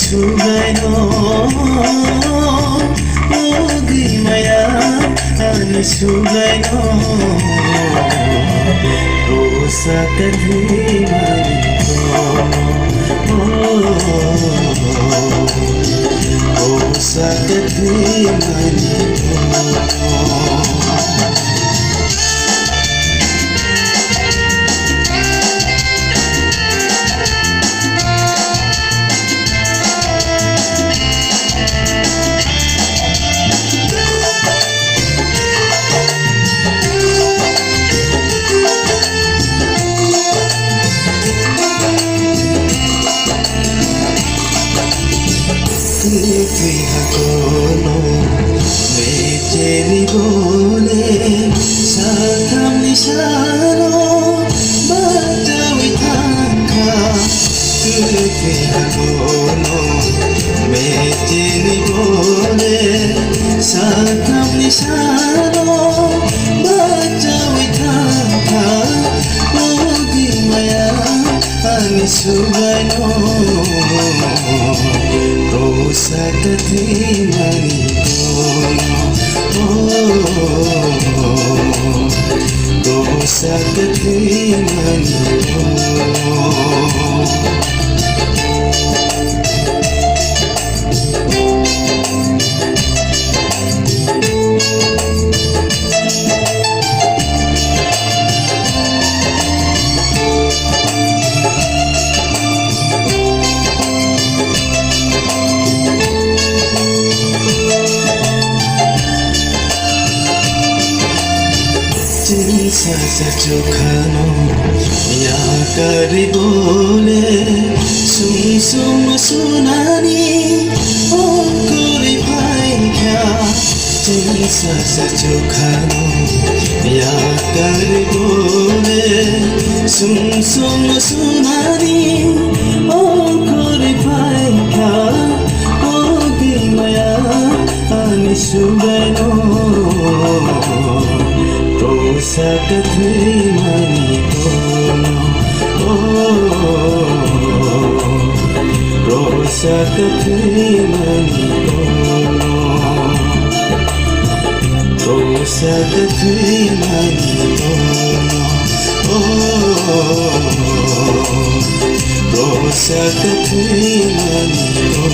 sugaino Ogi maya ani sugaino Rosa kadhi marito Rosa kadhi marito Hakono mejeni bole sakam nishano batawi tangka Kuthi hakono mejeni bole sakam nishano batawi tangka Ogi maya ani sugaino Rosa kadhi marito Rosa kadhi marito Sa chokhano ya kari bole sum sum sunani o kori bhai kya sa chokhano ya kari bole sum sum sunani o kori bhai kya ogi maya ani sugaino Rosa kadhi marito Rosa kadhi marito Rosa kadhi marito Rosa kadhi marito